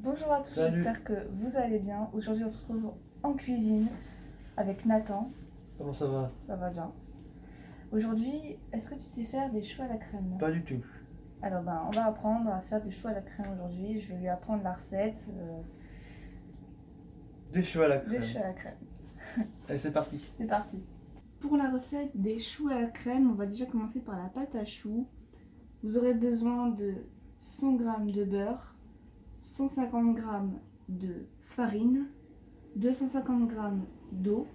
Bonjour à tous, Salut. j'espère que vous allez bien. Aujourd'hui on se retrouve en cuisine avec Nathan. Comment ça va? Ça va bien. Aujourd'hui, est-ce que tu sais faire des choux à la crème? Pas du tout. Alors on va apprendre à faire des choux à la crème aujourd'hui. Je vais lui apprendre la recette Des choux à la des crème. choux à la crème. Allez, c'est parti. C'est parti. Pour la recette des choux à la crème, on va déjà commencer par la pâte à choux. Vous aurez besoin de 100 g de beurre, 150 g de farine, 250 g d'eau,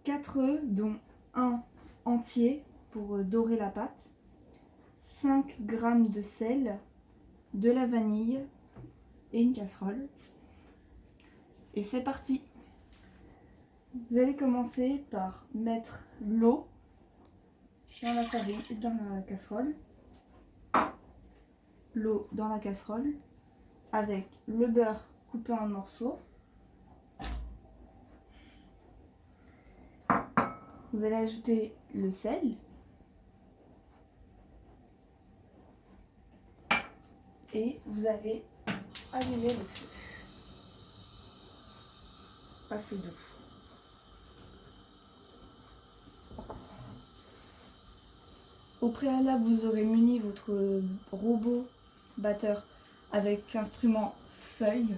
4 œufs dont un entier pour dorer la pâte, 5 g de sel, de la vanille et une casserole. Et c'est parti. Vous allez commencer par mettre l'eau dans la farine et dans la casserole. L'eau dans la casserole avec le beurre coupé en morceaux. Vous allez ajouter le sel et vous allez allumer le feu. Pas feu doux. Au préalable, vous aurez muni votre robot batteur avec l'instrument feuille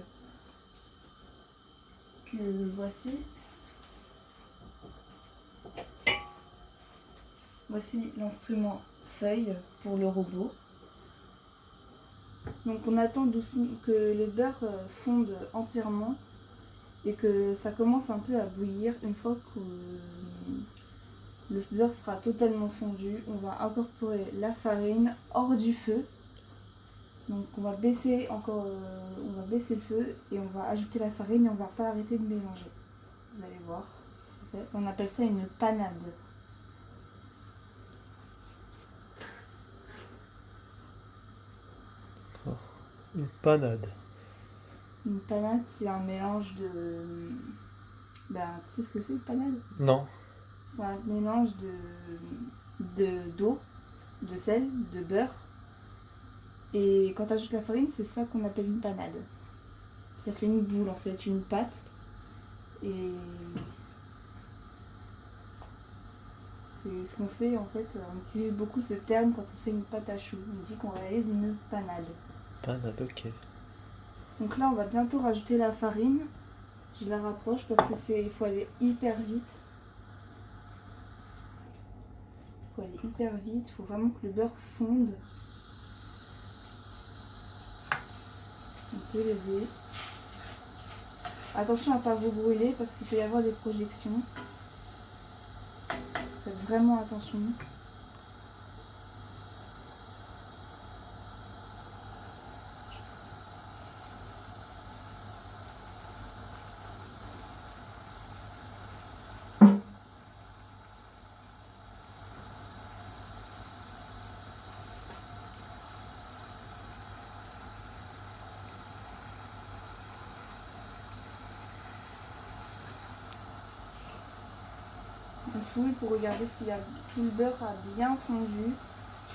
que voici. Voici l'instrument feuille pour le robot. Donc on attend doucement que le beurre fonde entièrement et que ça commence un peu à bouillir. Une fois que le beurre sera totalement fondu, on va incorporer la farine hors du feu. Donc on va baisser le feu et on va ajouter la farine et on ne va pas arrêter de mélanger. Vous allez voir ce que ça fait. On appelle ça une panade. Une panade. Une panade, c'est un mélange de... tu sais ce que c'est une panade? Non. C'est un mélange d'eau, de sel, de beurre. Et quand tu ajoutes la farine, c'est ça qu'on appelle une panade. Ça fait une boule en fait, une pâte. Et c'est ce qu'on fait en fait. On utilise beaucoup ce terme quand on fait une pâte à choux. On dit qu'on réalise une panade. Panade, ok. Donc là, on va bientôt rajouter la farine. Je la rapproche parce que il faut aller hyper vite. Il faut vraiment que le beurre fonde. On peut lever. Attention à ne pas vous brûler parce qu'il peut y avoir des projections. Faites vraiment attention. On fouille pour regarder si tout le beurre a bien fondu.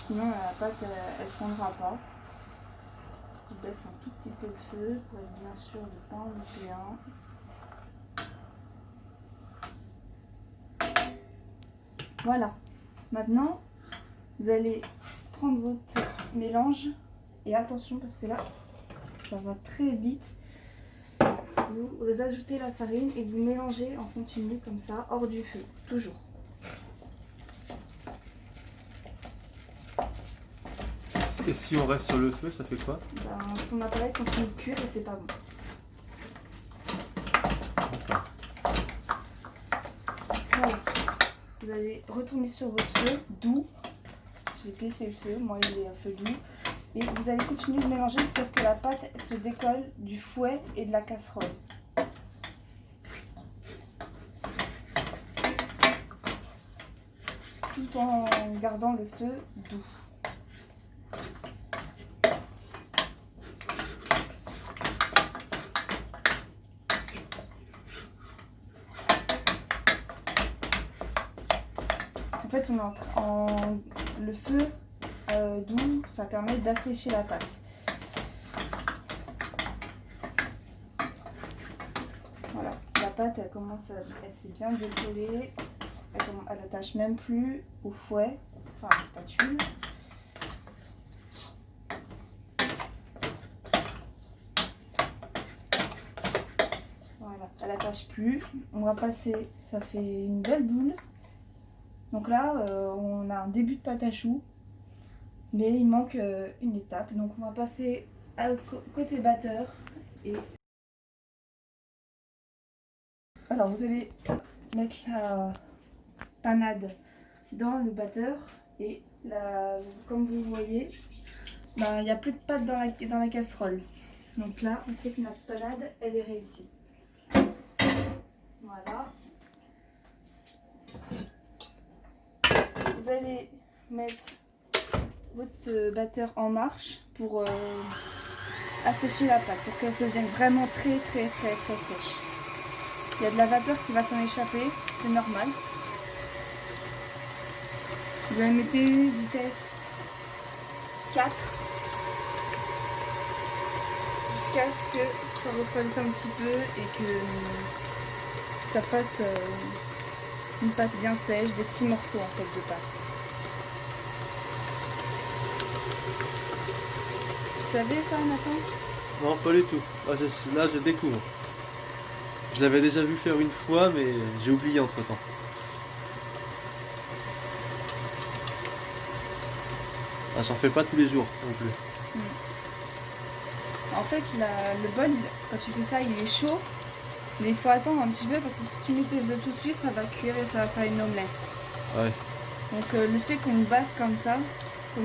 Sinon la pâte elle fondra pas. Je baisse un tout petit peu le feu pour être bien sûr de ne pas en louper un. Voilà. Maintenant, vous allez prendre votre mélange et attention parce que là, ça va très vite. Vous ajoutez la farine et vous mélangez en continu comme ça, hors du feu, toujours. Et si on reste sur le feu, ça fait quoi? Ton appareil continue de cuire et c'est pas bon. Voilà. Vous allez retourner sur votre feu doux. J'ai baissé le feu, moi il est à feu doux. Et vous allez continuer de mélanger jusqu'à ce que la pâte se décolle du fouet et de la casserole. Tout en gardant le feu doux. En fait, le feu doux, ça permet d'assécher la pâte. pâte, elle s'est bien décollée. Elle attache même plus au fouet, enfin à la spatule. Voilà, elle attache plus. On va passer, ça fait une belle boule. Donc là, on a un début de pâte à choux, mais il manque une étape. Donc on va passer côté batteur. Alors vous allez mettre la panade dans le batteur et comme vous voyez, il n'y a plus de pâte dans la casserole. Donc là, on sait que notre panade, elle est réussie. Voilà. Vous allez mettre votre batteur en marche pour assécher la pâte, pour qu'elle devienne vraiment très sèche. Il y a de la vapeur qui va s'en échapper, c'est normal. Vous la mettez vitesse 4 jusqu'à ce que ça refroidisse un petit peu et que ça fasse une pâte bien sèche, des petits morceaux en fait de pâte. Tu savais ça, Nathan? Non, pas du tout. Là, je découvre. Je l'avais déjà vu faire une fois, mais j'ai oublié entre-temps. Ah, j'en fais pas tous les jours non plus. En fait, le bol, quand tu fais ça, il est chaud. Mais il faut attendre un petit peu parce que si tu mets tes œufs tout de suite, ça va cuire et ça va faire une omelette. Ouais. Donc le fait qu'on batte comme ça, qu'on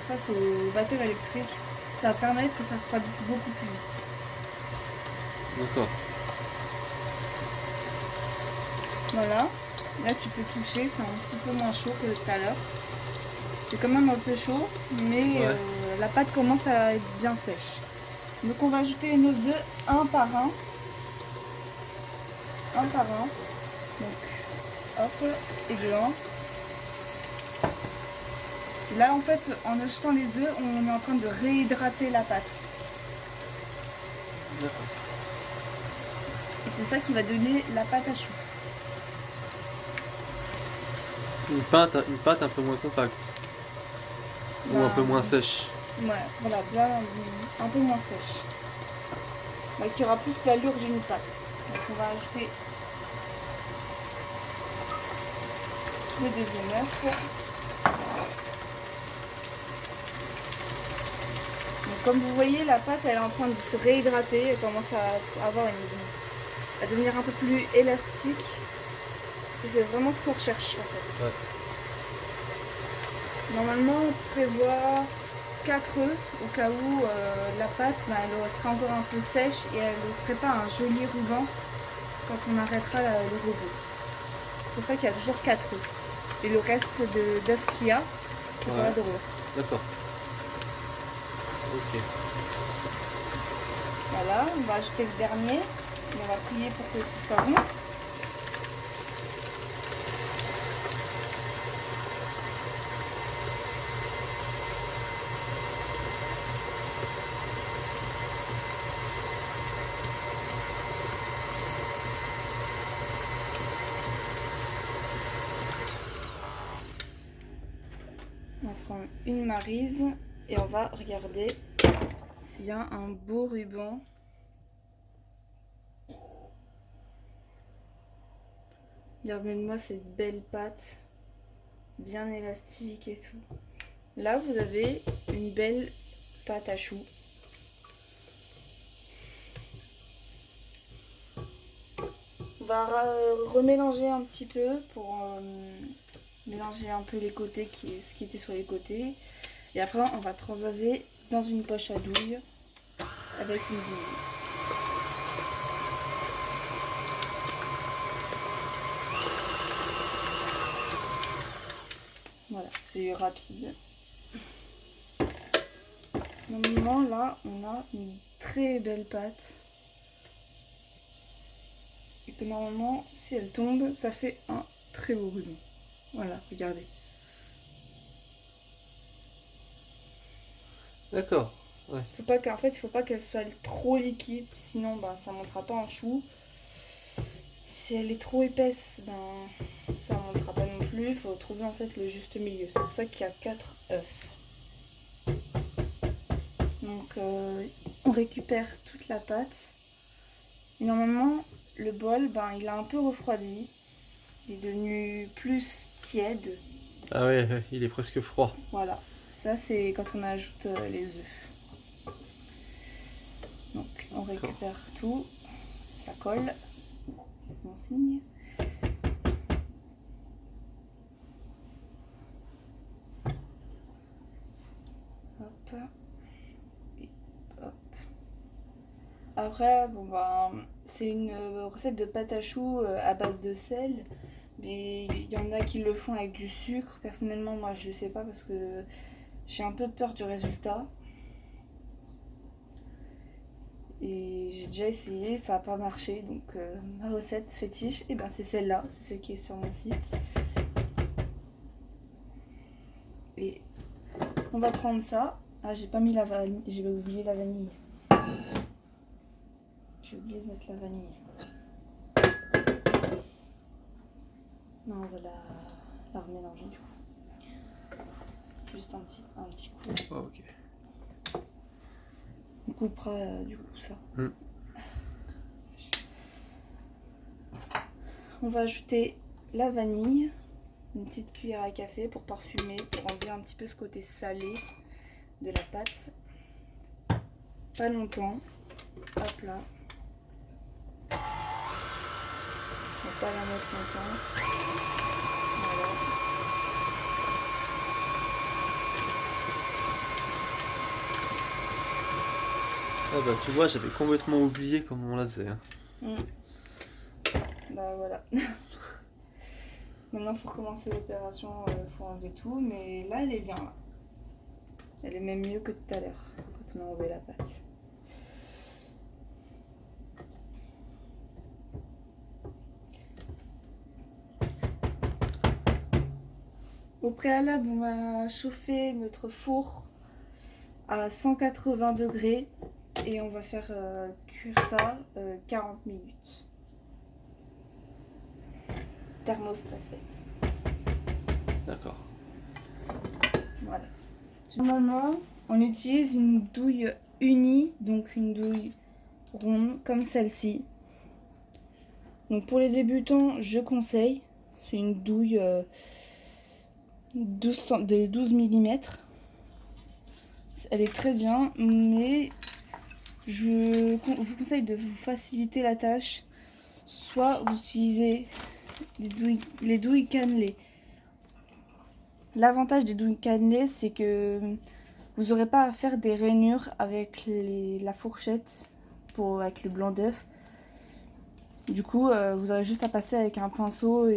fasse au batteur électrique, ça va permettre que ça refroidisse beaucoup plus vite. D'accord. Voilà. Là tu peux toucher, c'est un petit peu moins chaud que tout à l'heure. C'est quand même un peu chaud, mais Ouais. la pâte commence à être bien sèche. Donc on va ajouter nos œufs un par un. Un par un. Donc hop, et dedans. Là en fait, en ajoutant les œufs, on est en train de réhydrater la pâte. D'accord. Et c'est ça qui va donner la pâte à choux. Une pâte un peu moins compacte. Ou un peu moins sèche. Ouais, voilà, bien un peu moins sèche. Qui aura plus l'allure d'une pâte. Donc on va ajouter le deuxième œuf. Donc, comme vous voyez, la pâte elle est en train de se réhydrater, elle commence à à devenir un peu plus élastique. C'est vraiment ce qu'on recherche en fait. Ouais. Normalement, on prévoit 4 œufs au cas où la pâte elle sera encore un peu sèche et elle ne ferait pas un joli ruban quand on arrêtera le robot. C'est pour ça qu'il y a toujours 4 œufs. Et le reste d'œufs qu'il y a, c'est pour la dorure. D'accord. Ok. Voilà, on va ajouter le dernier et on va prier pour que ce soit bon. On va prendre une maryse et on va regarder s'il y a un beau ruban. Regardez-moi cette belle pâte, bien élastique et tout. Là, vous avez une belle pâte à choux. On va remélanger un petit peu pour mélanger un peu les côtés, ce qui était sur les côtés. Et après, on va transvaser dans une poche à douille avec une douille. Voilà, c'est rapide. Normalement, là, on a une très belle pâte. Et que normalement, si elle tombe, ça fait un très beau ruban. Voilà, regardez. D'accord. Ouais. En fait, il faut pas qu'elle soit trop liquide, sinon ça ne montera pas en chou. si elle est trop épaisse, ben ça ne montera pas non plus. Il faut trouver en fait le juste milieu. C'est pour ça qu'il y a 4 œufs. Donc on récupère toute la pâte. Et normalement, le bol, ben, il a un peu refroidi. Il est devenu plus tiède. Ah ouais, ouais, il est presque froid. Voilà. Ça, c'est quand on ajoute les œufs. Donc on récupère tout. Ça colle. C'est bon signe. Hop. Et hop. Après, bon ben, c'est une recette de pâte à choux à base de sel. Mais il y en a qui le font avec du sucre. Personnellement, moi, je le fais pas parce que j'ai un peu peur du résultat. Et j'ai déjà essayé, ça n'a pas marché. Donc ma recette fétiche, et ben, c'est celle-là. C'est celle qui est sur mon site. Et on va prendre ça. Ah, j'ai pas mis la vanille. J'ai oublié la vanille. J'ai oublié de mettre la vanille. Non, on va la remélanger du coup. Juste un petit coup. Oh, ok. On coupera du coup ça. On va ajouter la vanille, une petite cuillère à café pour parfumer, pour enlever un petit peu ce côté salé de la pâte. Pas longtemps. Hop là. On va pas la mettre longtemps. Voilà. Ah bah tu vois, j'avais complètement oublié comment on la faisait. Hein. Bah voilà. Maintenant, il faut recommencer l'opération, il faut enlever tout, mais là, elle est bien. Là. Elle est même mieux que tout à l'heure, quand on a enlevé la pâte. Au préalable, on va chauffer notre four à 180 degrés et on va faire cuire ça 40 minutes. Thermostat 7. D'accord. Voilà. Normalement, on utilise une douille unie, donc une douille ronde comme celle-ci. Donc pour les débutants, je conseille. C'est une douille de 12 mm. Elle est très bien, mais je vous conseille de vous faciliter la tâche. Soit vous utilisez les douilles cannelées. L'avantage des douilles cannelées, c'est que vous n'aurez pas à faire des rainures avec la fourchette avec le blanc d'œuf. Du coup, vous aurez juste à passer avec un pinceau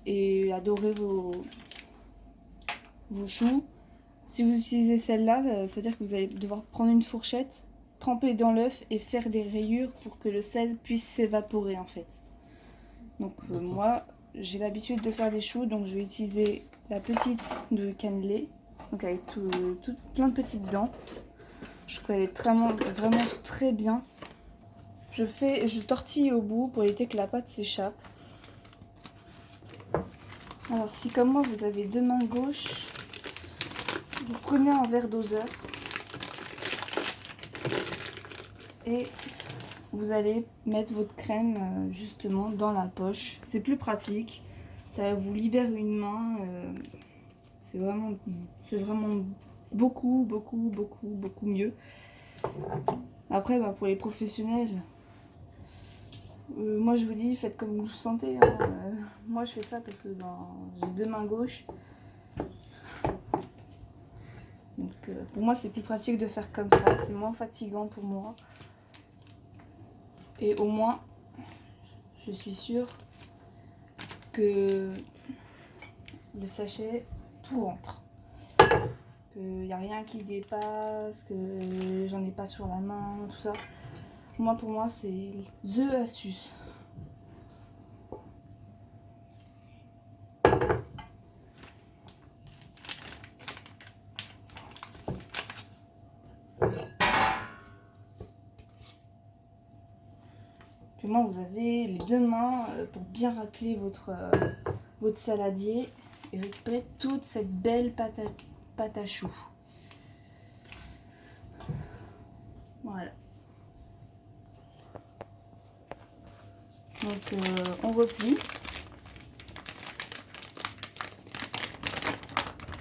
et à dorer vos choux. Si vous utilisez celle-là, ça veut dire que vous allez devoir prendre une fourchette, tremper dans l'œuf et faire des rayures pour que le sel puisse s'évaporer en fait. Donc moi, j'ai l'habitude de faire des choux, donc je vais utiliser la petite de cannelée, donc avec plein de petites dents. Je trouve qu'elle est vraiment très bien. Je tortille au bout pour éviter que la pâte s'échappe. Alors si comme moi vous avez deux mains gauches, vous prenez un verre doseur et vous allez mettre votre crème justement dans la poche. C'est plus pratique, ça vous libère une main. C'est vraiment beaucoup mieux. Après, bah, pour les professionnels, moi je vous dis, faites comme vous le sentez. Hein. Moi je fais ça parce que j'ai deux mains gauches. Donc pour moi c'est plus pratique de faire comme ça, c'est moins fatigant pour moi. Et au moins, je suis sûre que le sachet, tout rentre. Qu'il n'y a rien qui dépasse, que j'en ai pas sur la main, tout ça. Moi, pour moi, c'est the astuce. Puis moi, vous avez les deux mains pour bien racler votre saladier et récupérer toute cette belle pâte à choux. Voilà. Donc on replie.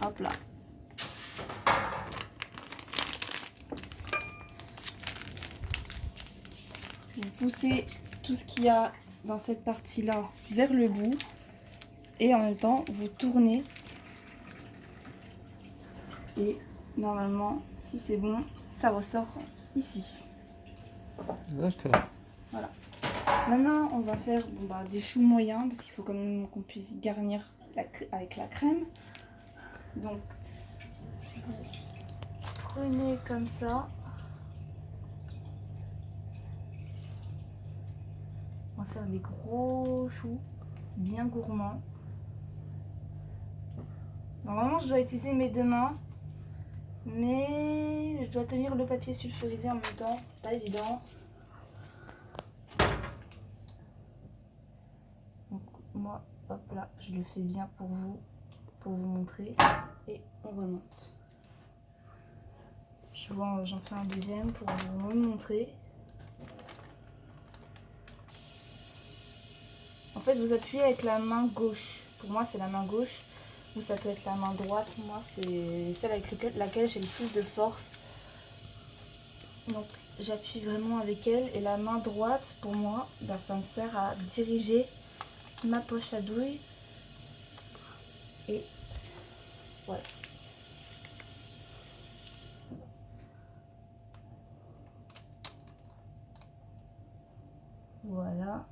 Hop là. Vous poussez tout ce qu'il y a dans cette partie-là vers le bout et en même temps vous tournez. Et normalement, si c'est bon, ça ressort ici. D'accord. Voilà. Maintenant, on va faire des choux moyens parce qu'il faut quand même qu'on puisse garnir avec la crème. Donc, vous prenez comme ça. On va faire des gros choux, bien gourmands. Normalement, je dois utiliser mes deux mains, mais je dois tenir le papier sulfurisé en même temps, c'est pas évident. Donc moi, hop là, je le fais bien pour vous montrer, et on remonte. J'en fais un deuxième pour vous montrer. En fait, vous appuyez avec la main gauche. Pour moi, c'est la main gauche. Ou ça peut être la main droite. Moi, c'est celle avec laquelle j'ai le plus de force. Donc, j'appuie vraiment avec elle. Et la main droite, pour moi, ça me sert à diriger ma poche à douille. Et voilà. Voilà.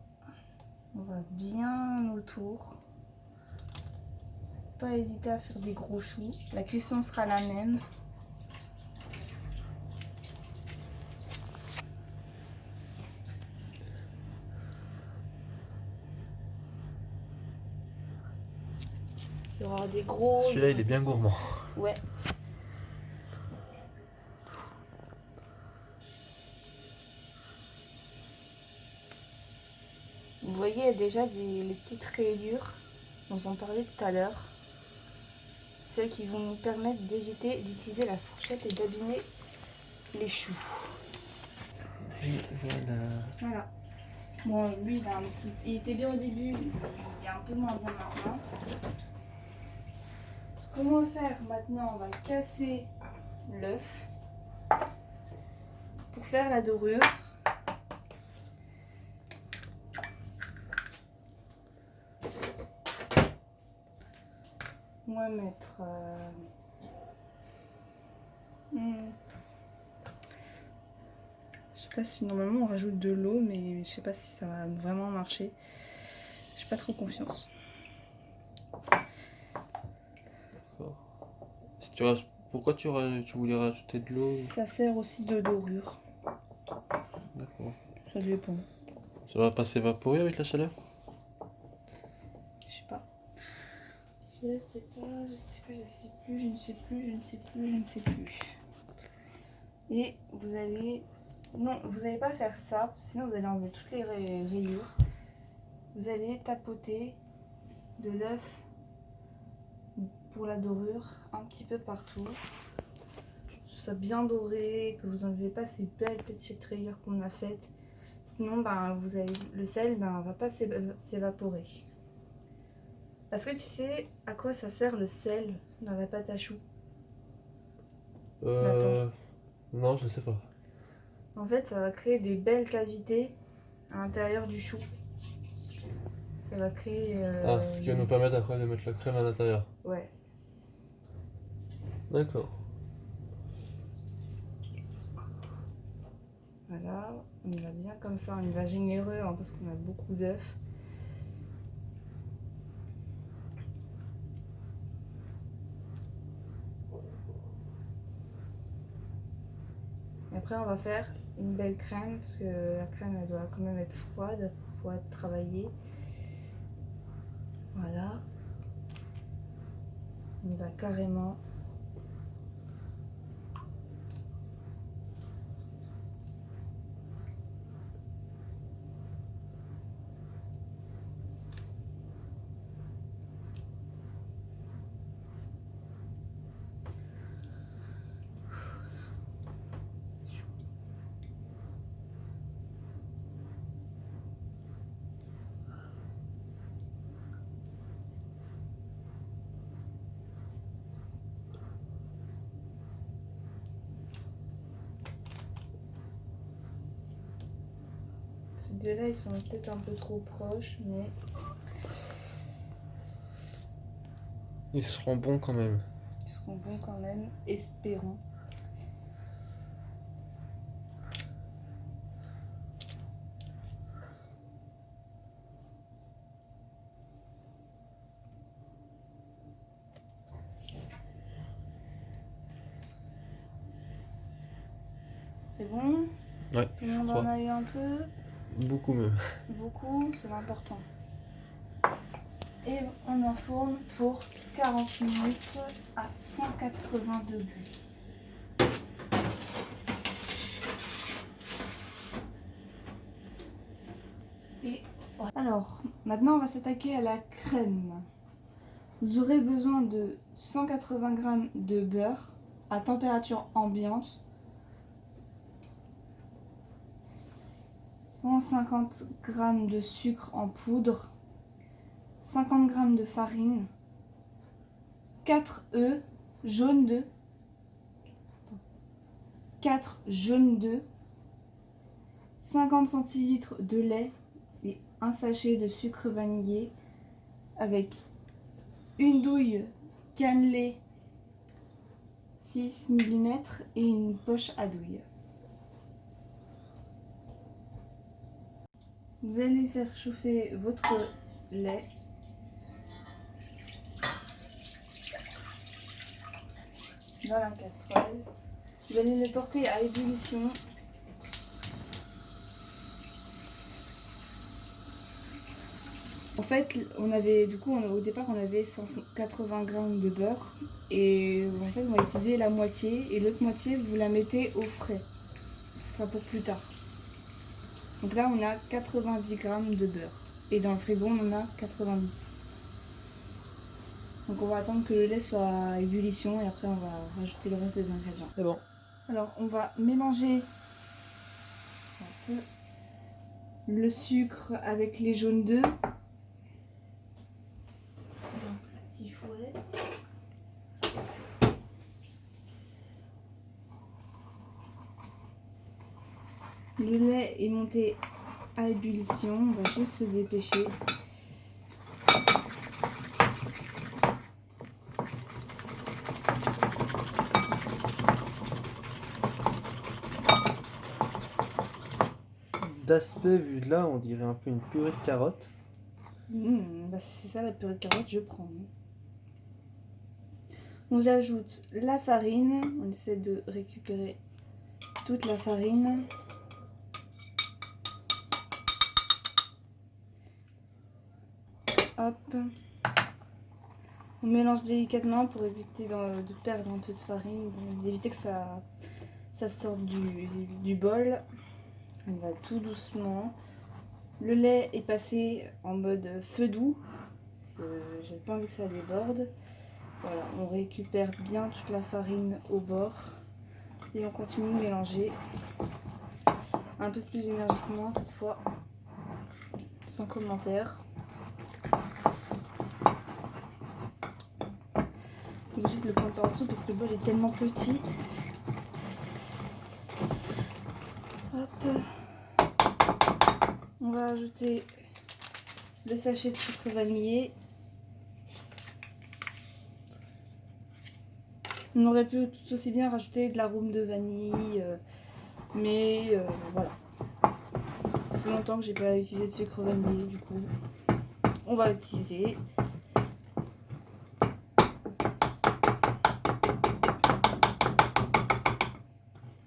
On va bien autour. Pas hésiter à faire des gros choux. La cuisson sera la même. Il y aura des gros... Celui-là, il est bien gourmand. Ouais. Vous voyez, il y a déjà les petites rayures dont on parlait tout à l'heure. Celles qui vont nous permettre d'éviter d'utiliser la fourchette et d'abîmer les choux. Et voilà. Voilà. Bon, lui, il était bien au début, il est un peu moins bien maintenant. Ce qu'on va faire maintenant, on va casser l'œuf pour faire la dorure. On va mettre... Je sais pas si normalement on rajoute de l'eau, mais je sais pas si ça va vraiment marcher. J'ai pas trop confiance. D'accord. Pourquoi tu voulais rajouter de l'eau? Ça sert aussi de dorure. D'accord. Ça dépend. Ça va pas s'évaporer avec la chaleur? Je sais pas. Je sais pas, je sais pas, je sais plus, je ne sais plus, je ne sais plus, je ne sais plus. Et vous allez... Non, vous n'allez pas faire ça, parce que sinon vous allez enlever toutes les rayures. Vous allez tapoter de l'œuf pour la dorure un petit peu partout. Que ce soit bien doré, que vous n'enlevez pas ces belles petites rayures qu'on a faites. Sinon, le sel va pas s'évaporer. Est-ce que tu sais à quoi ça sert le sel dans la pâte à choux? Non, je sais pas. En fait, ça va créer des belles cavités à l'intérieur du chou. Ça va créer... C'est ce qui va nous permettre après de mettre la crème à l'intérieur. Ouais. D'accord. Voilà, on y va bien comme ça, on y va généreux parce qu'on a beaucoup d'œufs. Et après, on va faire une belle crème parce que la crème elle doit quand même être froide pour pouvoir être travaillée. Voilà. On y va carrément. Ces deux-là, ils sont peut-être un peu trop proches, mais Ils seront bons quand même. ils seront bons quand même, espérons. C'est bon? Ouais, Tout le je monde en crois. a eu un peu? Beaucoup même. Beaucoup, c'est l'important. Et on enfourne pour 40 minutes à 180 degrés. Et voilà. Alors, maintenant on va s'attaquer à la crème. Vous aurez besoin de 180 g de beurre à température ambiante, 150 g de sucre en poudre, 50 g de farine, 4 œufs jaunes d'œufs, 4 jaunes d'œufs, 50 centilitres de lait et un sachet de sucre vanillé avec une douille cannelée 6 mm et une poche à douille. Vous allez faire chauffer votre lait. Dans la casserole. Vous allez le porter à ébullition. En fait, au départ, on avait 180 g de beurre. Et en fait, on va utiliser la moitié. Et l'autre moitié, vous la mettez au frais. Ce sera pour plus tard. Donc là, on a 90 g de beurre. Et dans le frigo, on en a 90. Donc on va attendre que le lait soit à ébullition et après on va rajouter le reste des ingrédients. C'est bon. Alors on va mélanger un peu le sucre avec les jaunes d'œufs. Un petit fouet. Le lait est monté à ébullition, on va juste se dépêcher. D'aspect, vu de là, on dirait un peu une purée de carottes. Bah si c'est ça la purée de carottes, je prends. On ajoute la farine, on essaie de récupérer toute la farine. Hop. On mélange délicatement pour éviter de perdre un peu de farine, d'éviter que ça sorte du bol. On va tout doucement. Le lait est passé en mode feu doux. J'ai pas envie que ça déborde. Voilà, on récupère bien toute la farine au bord. Et on continue de mélanger. Un peu plus énergiquement cette fois. Sans commentaire. Je suis obligée de le prendre par dessous parce que le bol est tellement petit. Hop. On va ajouter le sachet de sucre vanillé. On aurait pu tout aussi bien rajouter de l'arôme de vanille, mais voilà. Ça fait longtemps que j'ai pas utilisé de sucre vanillé, du coup, on va l'utiliser.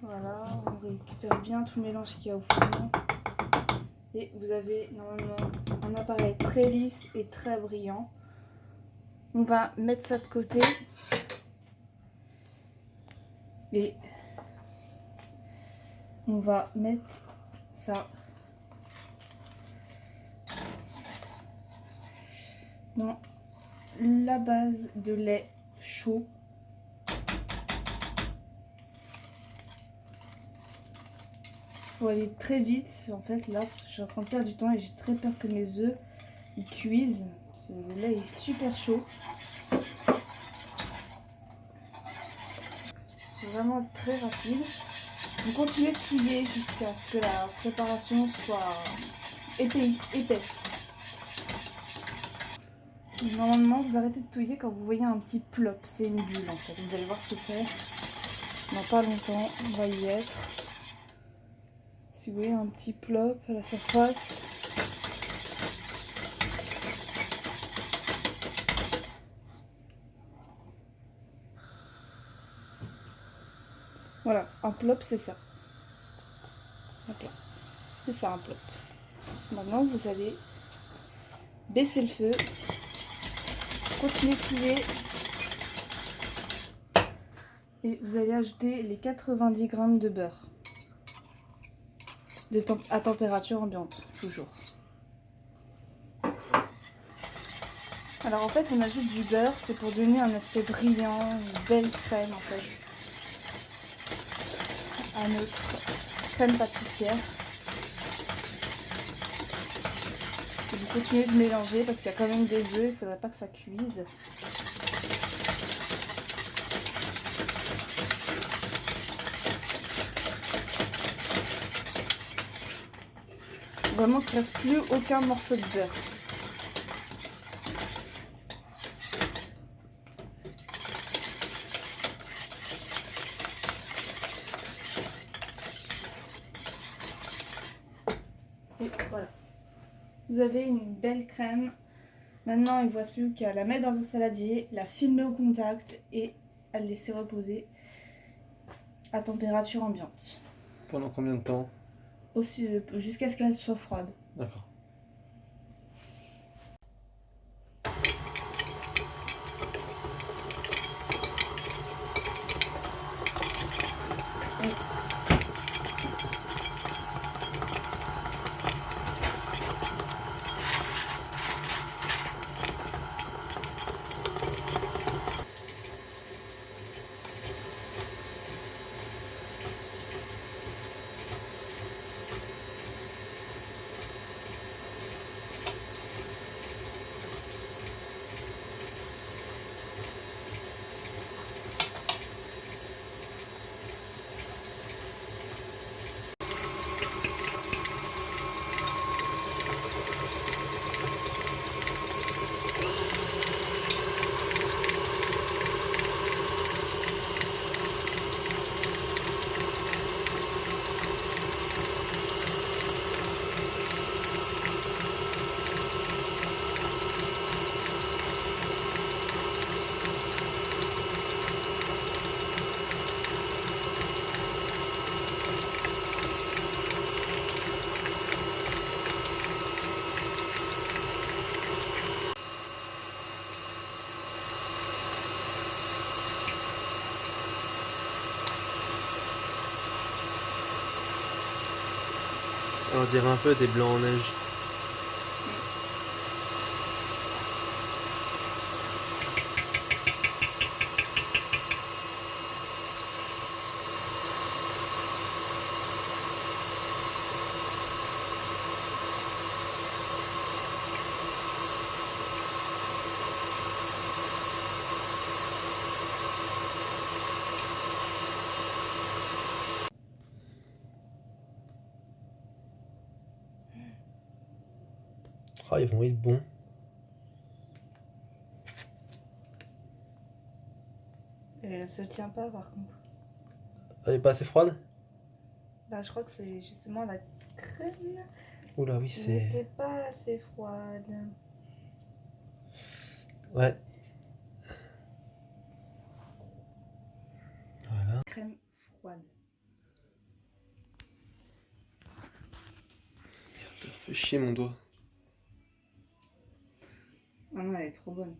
Voilà, on récupère bien tout le mélange qu'il y a au fond. Et vous avez normalement un appareil très lisse et très brillant. On va mettre ça de côté. Et on va mettre ça dans la base de lait chaud. Il faut aller très vite en fait là, parce que je suis en train de perdre du temps et j'ai très peur que mes œufs ils cuisent. Parce que le lait est super chaud. C'est vraiment très rapide. On continue de plier jusqu'à ce que la préparation soit épaisse. Normalement, vous arrêtez de touiller quand vous voyez un petit plop. C'est une bulle en fait. Vous allez voir ce que c'est. Dans pas longtemps, on va y être. Si vous voyez un petit plop à la surface. Voilà, un plop c'est ça. Ok. C'est ça un plop. Maintenant, vous allez baisser le feu. Continuez de touiller. Et vous allez ajouter les 90 g de beurre. À température ambiante, toujours. Alors en fait, on ajoute du beurre, c'est pour donner un aspect brillant, une belle crème en fait, à notre crème pâtissière. Et vous continuez de mélanger parce qu'il y a quand même des œufs, il ne faudrait pas que ça cuise. Vraiment qu'il ne reste plus aucun morceau de beurre. Et voilà. Vous avez une belle crème. Maintenant, il ne vous reste plus qu'à la mettre dans un saladier, la filmer au contact et à le laisser reposer à température ambiante. Pendant combien de temps? Jusqu'à ce qu'elle soit froide. D'accord. On dirait un peu des blancs en neige. Ah, ils vont être bons. Et elle se tient pas par contre. Elle est pas assez froide? Bah, je crois que c'est justement la crème Oula, oui, qui n'était pas assez froide. Ouais. Voilà. Crème froide. Ça fait chier mon doigt. Ah non, elle est trop bonne.